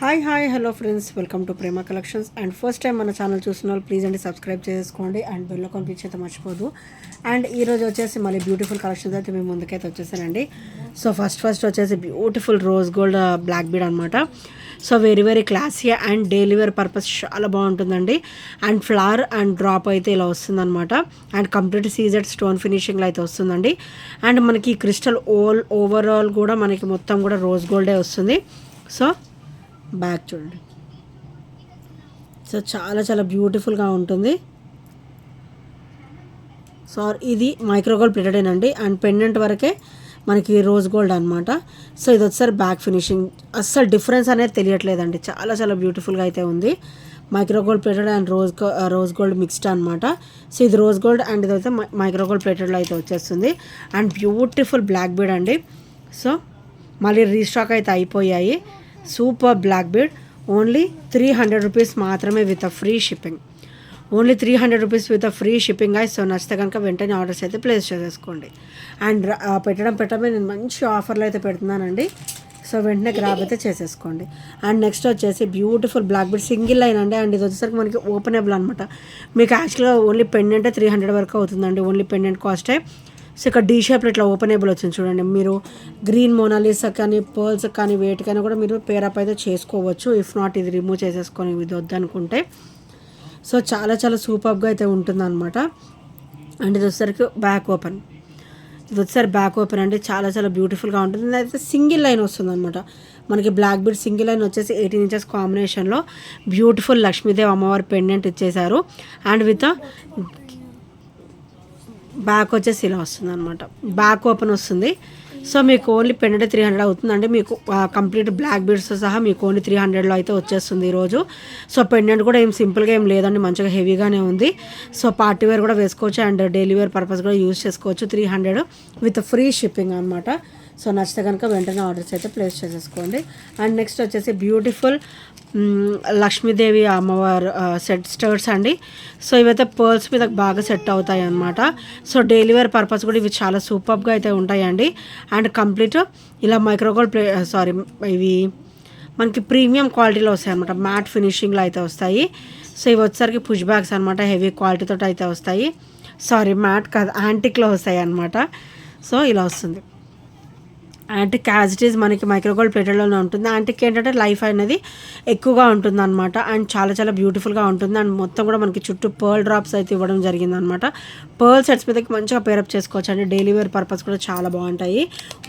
Hi hello friends, welcome to Prema collections. And first time మన channel చూసిన వాళ్ళు please అండి సబ్స్క్రైబ్ చేసుకోండి అండ్ బెల్ ఐకాన్ క్లిక్ అయితే మర్చిపోదు. అండ్ ఈరోజు వచ్చేసి మళ్ళీ బ్యూటిఫుల్ కలెక్షన్స్ అయితే మేము ముందుకైతే వచ్చేసానండి. సో ఫస్ట్ వచ్చేసి beautiful rose gold black bead అనమాట. So very classy and daily wear purpose చాలా బాగుంటుందండి. అండ్ ఫ్లవర్ అండ్ డ్రాప్ అయితే ఇలా వస్తుందన్నమాట. అండ్ కంప్లీట్ సీజెడ్ స్టోన్ ఫినిషింగ్లో అయితే వస్తుందండి. అండ్ మనకి క్రిస్టల్ ఓవరాల్ కూడా మనకి మొత్తం కూడా రోజ్ గోల్డే వస్తుంది. సో బ్యాక్ చూడండి. సో చాలా బ్యూటిఫుల్గా ఉంటుంది. సో ఇది మైక్రోగోల్డ్ ప్లేటెడేనండి. అండ్ పెండెంట్ వరకే మనకి రోజ్ గోల్డ్ అనమాట. సో ఇది వచ్చేసరి బ్యాక్ ఫినిషింగ్ అస్సలు డిఫరెన్స్ అనేది తెలియట్లేదండి. చాలా బ్యూటిఫుల్గా అయితే ఉంది. Micro gold plated and rose gold mixed అనమాట. సో ఇది రోజ్ గోల్డ్ అండ్ ఇదైతే మైక్రోగోల్డ్ ప్లేటెడ్లో అయితే వచ్చేస్తుంది. అండ్ బ్యూటిఫుల్ బ్లాక్ బీడ్ అండి. సో మళ్ళీ రీస్టాక్ అయితే అయిపోయాయి. Super black bead only 300 rupees మాత్రమే with free shipping. Only 300 rupees with free shipping. So నచ్చితే కనుక వెంటనే ఆర్డర్స్ అయితే ప్లేస్ చేసేసుకోండి. అండ్ పెట్టడమే నేను మంచి ఆఫర్లు అయితే పెడుతున్నానండి. సో వెంటనే గ్రాబ్ అయితే చేసేసుకోండి. అండ్ నెక్స్ట్ వచ్చేసి beautiful black bead single line అండి. అండ్ ఇది వచ్చేసరికి మనకి ఓపెనబుల్ అనమాట. మీకు యాక్చువల్గా ఓన్లీ పెండెంటే 300 వరకు అవుతుందండి. ఓన్లీ పెండెంట్ కాస్టే. సో ఇక్కడ డీ షేప్లో ఇట్లా ఓపెనబుల్ వచ్చింది చూడండి. మీరు గ్రీన్ మోనాలిసా కానీ పర్ల్స్ కానీ వేటికైనా కూడా మీరు పేరప్ అయితే చేసుకోవచ్చు. ఇఫ్ నాట్ ఇది రిమూవ్ చేసేసుకొని ఇది వద్దనుకుంటే. సో చాలా సూపర్గా అయితే ఉంటుందన్నమాట. అండ్ ఇది వచ్చేసరికి బ్యాక్ ఓపెన్. ఇది వచ్చేసరికి బ్యాక్ ఓపెన్ అండి. చాలా బ్యూటిఫుల్గా ఉంటుంది. అయితే సింగిల్ లైన్ వస్తుంది అనమాట. మనకి బ్లాక్ బీడ్ సింగిల్ లైన్ వచ్చేసి 18 ఇంచెస్ కాంబినేషన్లో బ్యూటిఫుల్ లక్ష్మీదేవి అమ్మవారి పెండెంట్ ఇచ్చేశారు. అండ్ విత్ బ్యాక్ వచ్చేసి ఇలా వస్తుంది అనమాట. బ్యాక్ ఓపెన్ వస్తుంది. సో మీకు ఓన్లీ పెండెంట్ 300 అవుతుందండి. మీకు కంప్లీట్ బ్లాక్ బీడ్స్తో సహా మీకు ఓన్లీ 300లో అయితే వచ్చేస్తుంది ఈరోజు. సో పెండెంట్ కూడా ఏం సింపుల్గా ఏం లేదండి, మంచిగా హెవీగానే ఉంది. సో పార్టీ వేర్ కూడా వేసుకోవచ్చు అండ్ డైలీ వేర్ పర్పస్ కూడా యూజ్ చేసుకోవచ్చు. 300 విత్ ఫ్రీ షిప్పింగ్ అనమాట. సో నచ్చితే కనుక వెంటనే ఆర్డర్స్ అయితే ప్లేస్ చేసేసుకోండి. అండ్ నెక్స్ట్ వచ్చేసి బ్యూటిఫుల్ లక్ష్మీదేవి అమ్మవారు స్టర్ట్స్ అండి. సో ఇవైతే పర్ల్స్ మీద బాగా సెట్ అవుతాయి అన్నమాట. సో డైలీ వేర్ పర్పస్ కూడా ఇవి చాలా సూపర్గా అయితే ఉంటాయండి. అండ్ కంప్లీట్ ఇలా మైక్రోగోల్డ్ ఇవి మనకి ప్రీమియం క్వాలిటీలో వస్తాయి అనమాట. మ్యాట్ ఫినిషింగ్లో అయితే వస్తాయి. సో ఇవి వచ్చేసరికి పుష్ బ్యాగ్స్ అనమాట. హెవీ క్వాలిటీతో అయితే వస్తాయి. మ్యాట్ కాదు, యాంటిక్లో వస్తాయి అనమాట. సో ఇలా వస్తుంది. యాంటిక్ యాజ్ ఇట్ ఈజ్ మనకి మైక్రోగోల్డ్ ప్లేటెడ్లోనే ఉంటుంది. యాంటిక్ ఏంటంటే లైఫ్ అనేది ఎక్కువగా ఉంటుంది అనమాట. అండ్ చాలా బ్యూటిఫుల్గా ఉంటుంది. అండ్ మొత్తం కూడా మనకి చుట్టూ పర్ల్ డ్రాప్స్ అయితే ఇవ్వడం జరిగింది అనమాట. పర్ల్ సెట్స్ మీదకి మంచిగా పేరప్ చేసుకోవచ్చు అండి. డైలీ వేర్ పర్పస్ కూడా చాలా బాగుంటాయి.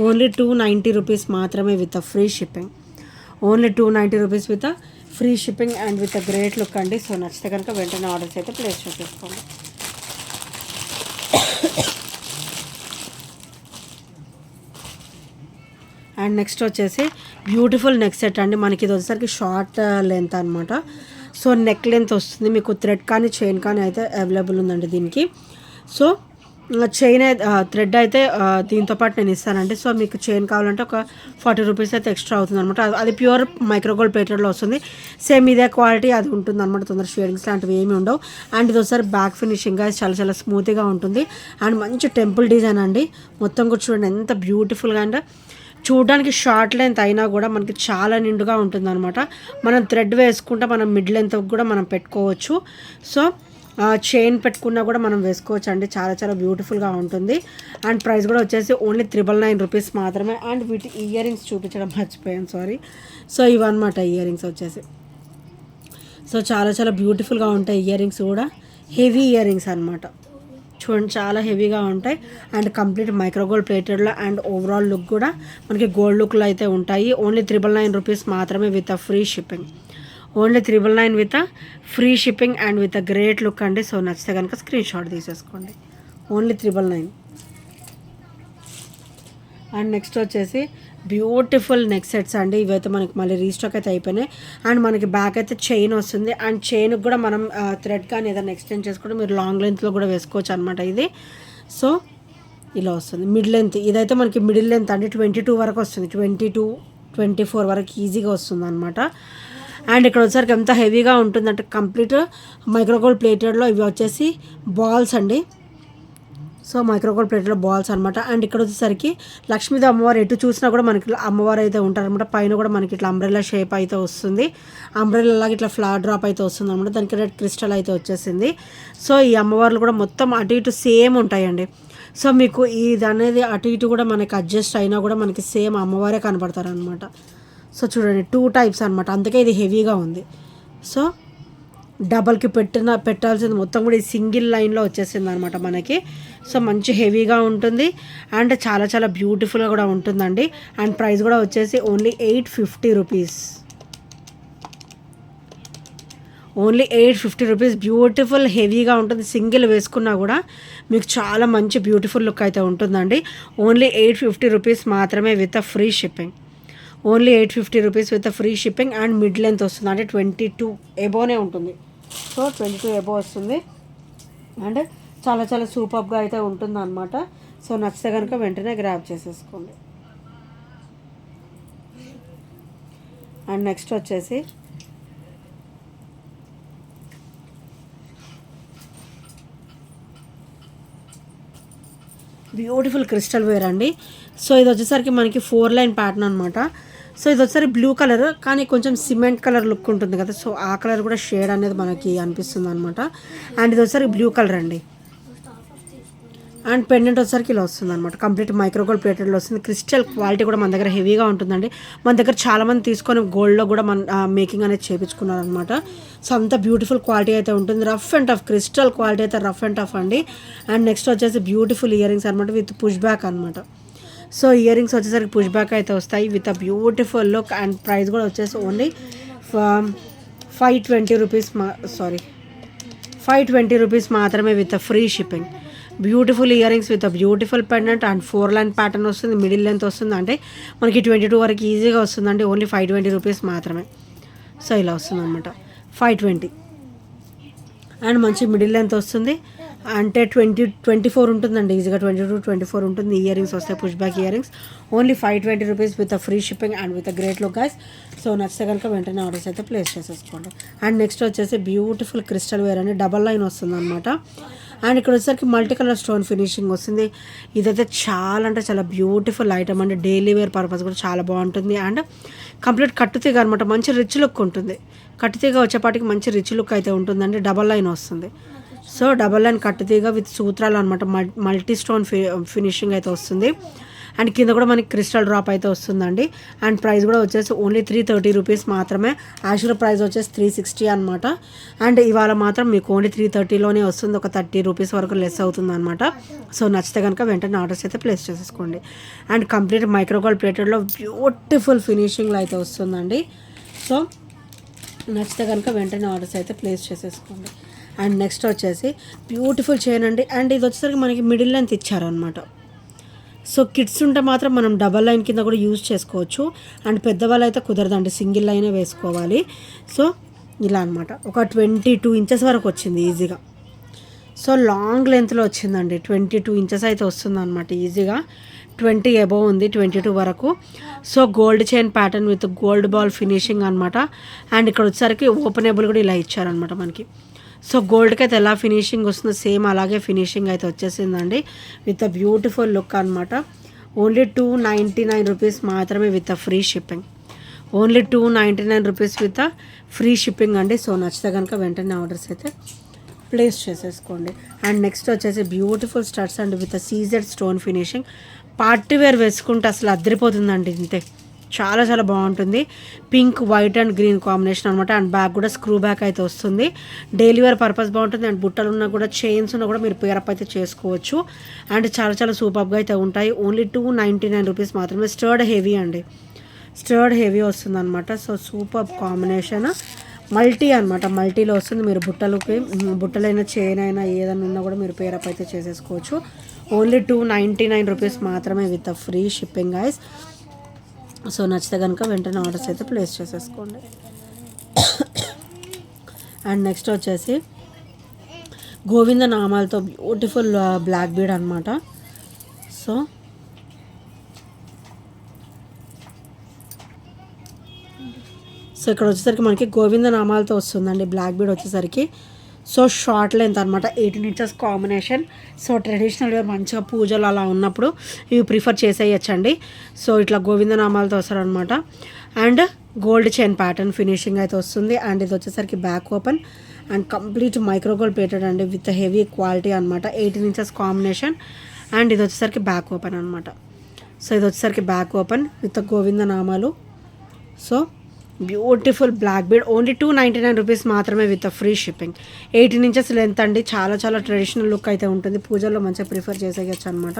ఓన్లీ 290 రూపీస్ మాత్రమే with free shipping. Only 290 rupees with free shipping and with great look అండి. సో నచ్చితే కనుక వెంటనే ఆర్డర్స్ అయితే ప్లేస్ చేసేసుకోండి. అండ్ నెక్స్ట్ వచ్చేసి బ్యూటిఫుల్ నెక్ సెట్ అండి. మనకి ఇది వచ్చేసరికి షార్ట్ లెంత్ అనమాట. సో నెక్ లెంత్ వస్తుంది. మీకు థ్రెడ్ కానీ చైన్ కానీ అయితే అవైలబుల్ ఉందండి దీనికి. సో చైన్ థ్రెడ్ అయితే దీంతో పాటు నేను ఇస్తానండి. సో మీకు చైన్ కావాలంటే ఒక 40 రూపీస్ అయితే ఎక్స్ట్రా అవుతుంది అనమాట. అది ప్యూర్ మైక్రోగోల్డ్ ప్లేటెడ్లో వస్తుంది. సేమ్ ఇదే క్వాలిటీ అది ఉంటుంది అనమాట. తొందర షేడింగ్స్ లాంటివి ఏమీ ఉండవు. అండ్ ఇది ఒకసారి బ్యాక్ ఫినిషింగ్గా చాలా స్మూత్గా ఉంటుంది. అండ్ మంచి టెంపుల్ డిజైన్ అండి. మొత్తం కూడా చూడండి ఎంత బ్యూటిఫుల్గా. అండ్ చూడడానికి షార్ట్ లెంత్ అయినా కూడా మనకి చాలా నిండుగా ఉంటుంది అనమాట. మనం థ్రెడ్ వేసుకుంటే మనం మిడ్ లెంత్ కూడా మనం పెట్టుకోవచ్చు. సో చైన్ పెట్టుకున్నా కూడా మనం వేసుకోవచ్చు అండి. చాలా బ్యూటిఫుల్గా ఉంటుంది. అండ్ ప్రైస్ కూడా వచ్చేసి ఓన్లీ 999 రూపీస్ మాత్రమే. అండ్ వీటి ఇయర్ రింగ్స్ చూపించడం మర్చిపోయాను, సారీ. సో ఇవన్నమాట ఇయర్ రింగ్స్ వచ్చేసి. సో చాలా బ్యూటిఫుల్గా ఉంటాయి ఇయర్ రింగ్స్ కూడా. హెవీ ఇయర్ రింగ్స్ అనమాట. చూడండి చాలా హెవీగా ఉంటాయి. అండ్ కంప్లీట్ మైక్రోగోల్డ్ ప్లేటెడ్లో అండ్ ఓవరాల్ లుక్ కూడా మనకి గోల్డ్ లుక్లో అయితే ఉంటాయి. ఓన్లీ 999 రూపీస్ మాత్రమే with free shipping. Only 999 with free shipping and with great look అండి. సో నచ్చితే కనుక స్క్రీన్ షాట్ తీసేసుకోండి. ఓన్లీ 999. అండ్ నెక్స్ట్ వచ్చేసి బ్యూటిఫుల్ నెక్ సెట్స్ అండి. ఇవైతే మనకి మళ్ళీ రీస్టాక్ అయితే అయిపోయినాయి. అండ్ మనకి బ్యాక్ అయితే చైన్ వస్తుంది. అండ్ చైన్కి కూడా మనం థ్రెడ్ కానీ ఏదైనా ఎక్స్టెండ్ చేసుకుంటే మీరు లాంగ్ లెంత్లో కూడా వేసుకోవచ్చు అనమాట ఇది. సో ఇలా వస్తుంది మిడ్ లెంత్. ఇదైతే మనకి మిడిల్ లెంత్ అంటే 22 వరకు వస్తుంది. 22-24 వరకు ఈజీగా వస్తుంది అనమాట. అండ్ ఇక్కడ వచ్చేసరికి ఎంత హెవీగా ఉంటుందంటే కంప్లీట్ మైక్రోగోల్డ్ ప్లేటెడ్లో ఇవి వచ్చేసి బాల్స్ అండి. సో మైక్రోగోల్డ్ ప్లేట్లో బాల్స్ అనమాట. అండ్ ఇక్కడ వచ్చేసరికి లక్ష్మీదేవి అమ్మవారు ఎటు చూసినా కూడా మనకి అమ్మవారు అయితే ఉంటారనమాట. పైన కూడా మనకి ఇట్లా అంబ్రెల్లా షేప్ అయితే వస్తుంది, అంబ్రెల్లా లాగా ఇట్లా ఫ్లవర్ డ్రాప్ అయితే వస్తుంది అనమాట. దానికి రెడ్ క్రిస్టల్ అయితే వచ్చేసింది. సో ఈ అమ్మవార్లు కూడా మొత్తం అటు ఇటు సేమ్ ఉంటాయండి. సో మీకు ఇది అనేది అటు ఇటు కూడా మనకి అడ్జస్ట్ అయినా కూడా మనకి సేమ్ అమ్మవారే కనపడతారు అనమాట. సో చూడండి 2 టైప్స్ అనమాట, అందుకే ఇది హెవీగా ఉంది. సో డబల్కి పెట్టాల్సింది మొత్తం కూడా ఈ సింగిల్ లైన్లో వచ్చేసింది అనమాట మనకి. సో మంచి హెవీగా ఉంటుంది అండ్ చాలా చాలా బ్యూటిఫుల్గా కూడా ఉంటుందండి. అండ్ ప్రైస్ కూడా వచ్చేసి only 850 rupees, only 850 rupees. Beautiful హెవీగా ఉంటుంది, సింగిల్ వేసుకున్నా కూడా మీకు చాలా మంచి బ్యూటిఫుల్ లుక్ అయితే ఉంటుందండి. ఓన్లీ 850 రూపీస్ మాత్రమే with free shipping, only 850 rupees with free shipping. And mid length వస్తుంది, అంటే 22 ఎబోనే ఉంటుంది. సో 22 ఎబో వస్తుంది అండ్ చాలా చాలా సూపర్గా అయితే ఉంటుంది అనమాట. సో నచ్చితే కనుక వెంటనే గ్రాబ్ చేసేసుకోండి. అండ్ నెక్స్ట్ వచ్చేసి బ్యూటిఫుల్ క్రిస్టల్ వేర్ అండి. సో ఇది వచ్చేసరికి మనకి 4 లైన్ ప్యాటర్న్ అనమాట. సో ఇది వచ్చేసరికి బ్లూ కలర్, కానీ కొంచెం సిమెంట్ కలర్ లుక్ ఉంటుంది కదా, సో ఆ కలర్ కూడా షేడ్ అనేది మనకి అనిపిస్తుంది అనమాట. అండ్ ఇది వచ్చేసరికి బ్లూ కలర్ అండి. అండ్ పెండెంట్ వచ్చేసరికి ఇలా వస్తుంది అనమాట, కంప్లీట్ మైక్రోగోల్డ్ ప్లేటెడ్లో వస్తుంది. క్రిస్టల్ క్వాలిటీ కూడా మన దగ్గర హెవీగా ఉంటుందండి. మన దగ్గర చాలామంది తీసుకొని గోల్డ్లో కూడా మన మేకింగ్ అనేది చేయించుకున్నారు అనమాట. సో అంత బ్యూటిఫుల్ క్వాలిటీ అయితే ఉంటుంది. Rough and tough crystal quality అయితే రఫ్ అండ్ టఫ్ అండి. అండ్ నెక్స్ట్ వచ్చేసి బ్యూటిఫుల్ ఇయర్ రింగ్స్ అనమాట విత్ పుష్ బ్యాక్ అనమాట. సో ఇయర్ రింగ్స్ వచ్చేసరికి పుష్ బ్యాక్ అయితే వస్తాయి with a beautiful look. And price కూడా వచ్చేసి ఓన్లీ 520 రూపీస్ 520 రూపీస్ మాత్రమే with free shipping. Beautiful ear rings with beautiful pendant and 4 line pattern వస్తుంది, middle length వస్తుంది, అంటే మనకి 22 వరకు ఈజీగా వస్తుందండి. ఓన్లీ 520 రూపీస్ మాత్రమే. సో ఇలా వస్తుంది అనమాట 520. అండ్ మంచి మిడిల్ లెంత్ వస్తుంది, అంటే 24 ఉంటుందండి, ఈజీగా 22-24 ఉంటుంది. ఇయర్ రింగ్స్ వస్తాయి, push back ear rings. Only 520 rupees with free shipping and with great look guys. So నచ్చితే కనుక వెంటనే ఆర్డర్స్ అయితే ప్లేస్ చేసేసుకోండి. అండ్ నెక్స్ట్ వచ్చేసి బ్యూటిఫుల్ క్రిస్టల్ వేర్ అని డబల్ లైన్ వస్తుంది అనమాట. అండ్ ఇక్కడ వచ్చేసరికి మల్టీ కలర్ స్టోన్ ఫినిషింగ్ వస్తుంది. ఇదైతే చాలా అంటే చాలా బ్యూటిఫుల్ ఐటమ్ అండి, డైలీ వేర్ పర్పస్ కూడా చాలా బాగుంటుంది. అండ్ కంప్లీట్ కట్టుతీగ అనమాట, మంచి రిచ్ లుక్ ఉంటుంది. కట్టుతీగ వచ్చేపాటికి మంచి రిచ్ లుక్ అయితే ఉంటుందండి. డబల్ లైన్ వస్తుంది. సో డబల్ లైన్ కట్టుతీగ విత్ సూత్రాలు అనమాట, మల్టీ స్టోన్ ఫినిషింగ్ అయితే వస్తుంది. అండ్ కింద కూడా మనకి క్రిస్టల్ డ్రాప్ అయితే వస్తుందండి. అండ్ ప్రైస్ కూడా వచ్చేసి ఓన్లీ 330 రూపీస్ మాత్రమే. యాక్చువల్ ప్రైస్ వచ్చేసి 360 అనమాట. అండ్ ఇవాళ మాత్రం మీకు ఓన్లీ 330లోనే వస్తుంది, ఒక 30 రూపీస్ వరకు లెస్ అవుతుంది అనమాట. సో నచ్చితే కనుక వెంటనే ఆర్డర్స్ అయితే ప్లేస్ చేసేసుకోండి. అండ్ కంప్లీట్ మైక్రోగోల్డ్ ప్లేటెడ్లో బ్యూటిఫుల్ ఫినిషింగ్లో అయితే వస్తుందండి. సో నచ్చితే కనుక వెంటనే ఆర్డర్స్ అయితే ప్లేస్ చేసేసుకోండి. అండ్ నెక్స్ట్ వచ్చేసి బ్యూటిఫుల్ చైన్ అండి. అండ్ ఇది వచ్చేసరికి మనకి మిడిల్ లెంత్ ఇచ్చారనమాట. సో కిడ్స్ ఉంటే మాత్రం మనం డబల్ లైన్ కింద కూడా యూజ్ చేసుకోవచ్చు. అండ్ పెద్దవాళ్ళు అయితే కుదరదండి, సింగిల్ లైనే వేసుకోవాలి. సో ఇలా అనమాట, ఒక 22 ఇంచెస్ వరకు వచ్చింది ఈజీగా. సో లాంగ్ లెంత్లో వచ్చిందండి, 22 ఇంచెస్ అయితే వస్తుంది అనమాట ఈజీగా. 20 అబోవ్ ఉంది, 22 వరకు. So gold chain pattern with gold ball finishing అనమాట. అండ్ ఇక్కడ వచ్చేసరికి ఓపెనబుల్ కూడా ఇలా ఇచ్చారనమాట మనకి. సో గోల్డ్కి అయితే ఎలా ఫినిషింగ్ వస్తుందో సేమ్ అలాగే ఫినిషింగ్ అయితే వచ్చేసిందండి విత్ అ బ్యూటిఫుల్ లుక్ అనమాట. ఓన్లీ 299 రూపీస్ మాత్రమే with a free shipping. Only 299 rupees with a free shipping అండి. సో నచ్చితే కనుక వెంటనే ఆర్డర్స్ అయితే ప్లేస్ చేసేసుకోండి. అండ్ నెక్స్ట్ వచ్చేసి beautiful studs and with CZ stone finishing. Party wear వేసుకుంటే అసలు అద్దరిపోతుందండి, ఇంతే చాలా చాలా బాగుంటుంది. Pink, white and green combination అనమాట. అండ్ బ్యాక్ కూడా స్క్రూ బ్యాక్ అయితే వస్తుంది. డైలీ వేర్ పర్పస్ బాగుంటుంది. అండ్ బుట్టలు ఉన్నా కూడా, చైన్స్ ఉన్నా కూడా మీరు పేరప్ అయితే చేసుకోవచ్చు. అండ్ చాలా చాలా సూపర్గా అయితే ఉంటాయి. ఓన్లీ 299 రూపీస్ మాత్రమే. స్టర్డ్ హెవీ అండి, స్టర్డ్ హెవీ వస్తుంది అనమాట. సో సూపర్ కాంబినేషన్, మల్టీ అనమాట, మల్టీలో వస్తుంది. మీరు బుట్టలైనా చైన్ అయినా ఏదైనా ఉన్నా కూడా మీరు పేరప్ అయితే చేసేసుకోవచ్చు. ఓన్లీ 299 రూపీస్ మాత్రమే with free shipping guys. So నచ్చితే కనుక వెంటనే ఆర్డర్స్ అయితే ప్లేస్ చేసేసుకోండి. అండ్ నెక్స్ట్ వచ్చేసి గోవింద నామాలతో బ్యూటిఫుల్ బ్లాక్ బీడ్ అనమాట. సో ఇక్కడ వచ్చేసరికి మనకి గోవింద నామాలతో వస్తుందండి బ్లాక్ బీడ్ వచ్చేసరికి. సో షార్ట్ లెంత్ అనమాట, 18 inches combination. So traditional wear మంచిగా పూజలు అలా ఉన్నప్పుడు ఇవి ప్రిఫర్ చేసేయచ్చండి. సో ఇట్లా గోవిందనామాలతో వస్తారనమాట. And gold chain pattern finishing అయితే వస్తుంది. అండ్ ఇది వచ్చేసరికి back open and complete micro gold plated అండి విత్ హెవీ క్వాలిటీ అనమాట, 18 ఇంచెస్ కాంబినేషన్. అండ్ ఇది వచ్చేసరికి బ్యాక్ ఓపెన్ అనమాట. సో ఇది వచ్చేసరికి బ్యాక్ ఓపెన్ విత్ గోవిందనామాలు. So beautiful black bead, only 299 rupees మాత్రమే with free shipping. 18 inches length అండి, చాలా చాలా ట్రెడిషనల్ లుక్ అయితే ఉంటుంది, పూజల్లో మంచిగా ప్రిఫర్ చేసేయచ్చు అనమాట.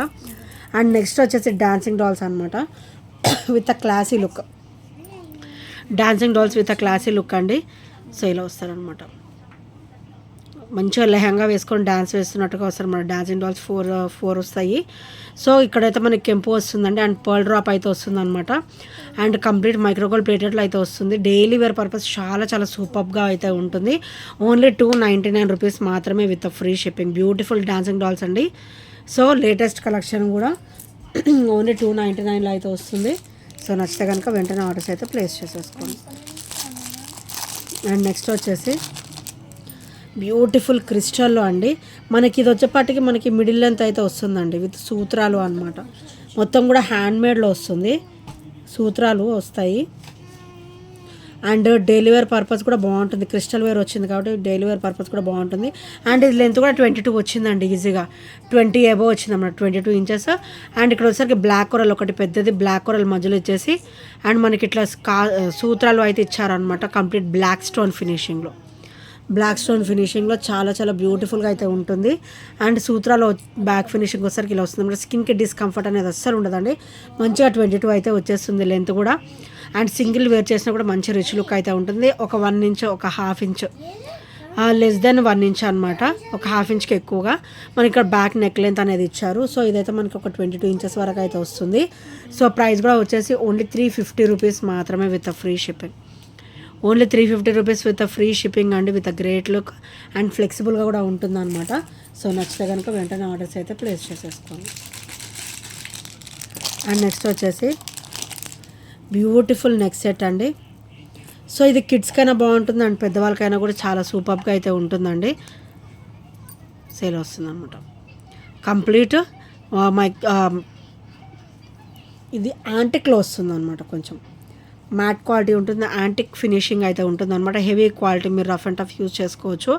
అండ్ నెక్స్ట్ వచ్చేసి డాన్సింగ్ డాల్స్ అనమాట with classy look, dancing dolls with classy look అండి. సో ఇలా వస్తారనమాట, మంచిగా లెహంగా వేసుకొని డ్యాన్స్ వేస్తున్నట్టుగా వస్తారు మన డాన్సింగ్ డాల్స్. ఫోర్ వస్తాయి. సో ఇక్కడైతే మనకి కెంపు వస్తుందండి అండ్ పర్ల్ డ్రాప్ అయితే వస్తుంది అనమాట. అండ్ కంప్లీట్ మైక్రోగోల్డ్ ప్లేటెడ్లో అయితే వస్తుంది. డైలీ వేర్ పర్పస్ చాలా చాలా సూపర్గా అయితే ఉంటుంది. ఓన్లీ 299 రూపీస్ మాత్రమే with free shipping. Beautiful dancing dolls అండి. సో లేటెస్ట్ కలెక్షన్ కూడా ఓన్లీ 299లో అయితే వస్తుంది. సో నచ్చితే కనుక వెంటనే ఆర్డర్స్ అయితే ప్లేస్ చేసేసుకోండి. అండ్ నెక్స్ట్ వచ్చేసి బ్యూటిఫుల్ క్రిస్టల్లో అండి, మనకి ఇది వచ్చేపాటికి మనకి మిడిల్ లెంత్ అయితే వస్తుందండి విత్ సూత్రాలు అనమాట. మొత్తం కూడా హ్యాండ్మేడ్లో వస్తుంది, సూత్రాలు వస్తాయి. అండ్ డైలీ వేర్ పర్పస్ కూడా బాగుంటుంది, క్రిస్టల్ వేర్ వచ్చింది కాబట్టి డైలీ వేర్ పర్పస్ కూడా బాగుంటుంది. అండ్ ఇది లెంత్ కూడా 22 వచ్చిందండి, ఈజీగా 20 అబోవ్ వచ్చింది అన్నమాట, 22 ఇంచెస్. అండ్ ఇక్కడ వచ్చేసరికి బ్లాక్ కొరల్ ఒకటి పెద్దది, బ్లాక్ కొరల్ మధ్యలో ఇచ్చేసి అండ్ మనకి ఇట్లా సూత్రాలు అయితే ఇచ్చారనమాట, కంప్లీట్ బ్లాక్ స్టోన్ ఫినిషింగ్లో. బ్లాక్ స్టోన్ ఫినిషింగ్లో చాలా చాలా బ్యూటిఫుల్గా అయితే ఉంటుంది. అండ్ సూత్రాలు బ్యాక్ ఫినిషింగ్ వచ్చేసరికి ఇలా వస్తుంది అన్నమాట. స్కిన్కి డిస్కంఫర్ట్ అనేది అస్సలు ఉండదండి, మంచిగా 22 అయితే వచ్చేస్తుంది లెంత్ కూడా. అండ్ సింగిల్ వేర్ చేసినా కూడా మంచి రిచ్ లుక్ అయితే ఉంటుంది. ఒక 1 ఇంచ్, ఒక half inch less than 1 inch అనమాట, ఒక హాఫ్ ఇంచ్కి ఎక్కువగా మనకి ఇక్కడ బ్యాక్ నెక్ లెంత్ అనేది ఇచ్చారు. సో ఇదైతే మనకి ఒక 22 ఇంచెస్ వరకు అయితే వస్తుంది. సో ప్రైస్ కూడా వచ్చేసి ఓన్లీ 350 రూపీస్ మాత్రమే with free shipping. Only 350 rupees with free shipping అండి, విత్ గ్రేట్ లుక్ అండ్ ఫ్లెక్సిబుల్గా కూడా ఉంటుంది అనమాట. సో నచ్చితే కనుక వెంటనే ఆర్డర్స్ అయితే ప్లేస్ చేసేసుకోండి. అండ్ నెక్స్ట్ వచ్చేసి బ్యూటిఫుల్ నెక్ సెట్ అండి. సో ఇది కిడ్స్కైనా బాగుంటుంది అండ్ పెద్దవాళ్ళకైనా కూడా చాలా సూపర్గా అయితే ఉంటుందండి. సేల్ వస్తుంది అనమాట, కంప్లీట్ ఇది యాంటిక్లో వస్తుంది అనమాట, కొంచెం మ్యాట్ క్వాలిటీ ఉంటుంది, యాంటిక్ ఫినిషింగ్ అయితే ఉంటుంది అనమాట, హెవీ క్వాలిటీ, మీరు రఫ్ అండ్ టఫ్ యూజ్ చేసుకోవచ్చు.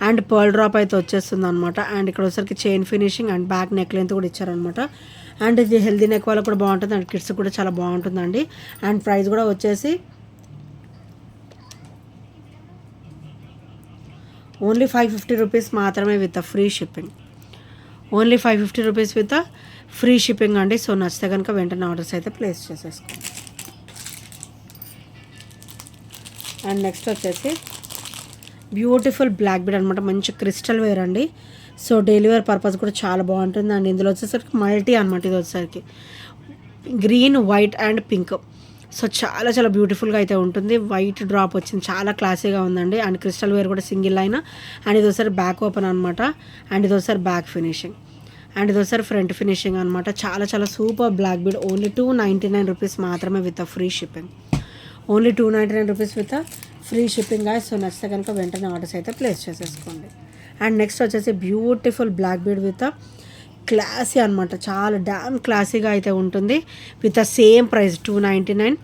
అండ్ పర్ల్ డ్రాప్ అయితే వచ్చేస్తుంది అనమాట. అండ్ ఇక్కడ వచ్చేసరికి chain finishing and back neck length కూడా ఇచ్చారనమాట. అండ్ ఇది హెల్దీ నెక్ వాళ్ళకి కూడా బాగుంటుంది అండ్ కిడ్స్ కూడా చాలా బాగుంటుందండి. అండ్ ప్రైస్ కూడా వచ్చేసి ఓన్లీ 550 రూపీస్ మాత్రమే with free shipping. Only 550 rupees with free shipping అండి. సో నచ్చితే కనుక వెంటనే ఆర్డర్స్ అయితే ప్లేస్ చేసేసుకోండి. అండ్ నెక్స్ట్ వచ్చేసి బ్యూటిఫుల్ బ్లాక్ బీడ్ అనమాట, మంచి క్రిస్టల్ వేర్ అండి. సో డైలీ వేర్ పర్పస్ కూడా చాలా బాగుంటుంది. అండ్ ఇందులో వచ్చేసరికి మల్టీ అనమాట, ఇది వచ్చేసరికి green, white and pink. So చాలా చాలా బ్యూటిఫుల్గా అయితే ఉంటుంది. వైట్ డ్రాప్ వచ్చింది, చాలా క్లాసీగా ఉందండి. అండ్ క్రిస్టల్ వేర్ కూడా సింగిల్ అయినా. అండ్ ఇది ఒకసారి బ్యాక్ ఓపెన్ అనమాట. అండ్ ఇది ఒకసారి బ్యాక్ ఫినిషింగ్ అండ్ ఇది ఒకసారి ఫ్రంట్ ఫినిషింగ్ అనమాట. చాలా చాలా super black bead. Only 299 rupees మాత్రమే with free shipping. Only 299 rupees with free shipping guys. So నచ్చితే కనుక వెంటనే ఆర్డర్స్ అయితే ప్లేస్ చేసేసుకోండి. అండ్ నెక్స్ట్ వచ్చేసి beautiful black bead with classy అనమాట, చాలా డామ్ క్లాసీగా అయితే ఉంటుంది విత్ సేమ్ ప్రైస్ 299.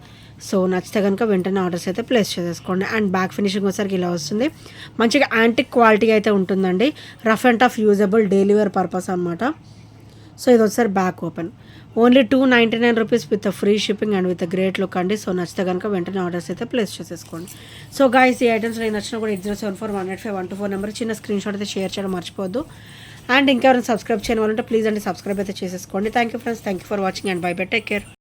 సో నచ్చితే కనుక వెంటనే ఆర్డర్స్ అయితే ప్లేస్ చేసేసుకోండి. అండ్ బ్యాక్ ఫినిషింగ్ వచ్చేసరికి ఇలా వస్తుంది, మంచిగా యాంటిక్ క్వాలిటీ అయితే ఉంటుందండి, rough and tough usable daily wear purpose అనమాట. సో ఇది వచ్చేసరి back open. Only 299 rupees with free shipping and with great look అండి. సో నచ్చితే కనుక వెంటనే ఆర్డర్స్ అయితే ప్లేస్ చేసేసుకోండి. సో గాయస్ ఈ ఐటమ్స్ నచ్చినా కూడా 8074185124 నెంబర్ చిన్న స్క్రీన్ షాట్ అయితే షేర్ చేయడం మర్చిపోద్దు. అండ్ ఇంకెవరైనా సబ్స్క్రైబ్ చేయని వాళ్ళంటే ప్లీజ్ అండి సబ్స్క్రైబ్ అయితే చేసేసుకోండి. Thank you friends, thank you for watching and by by, take care.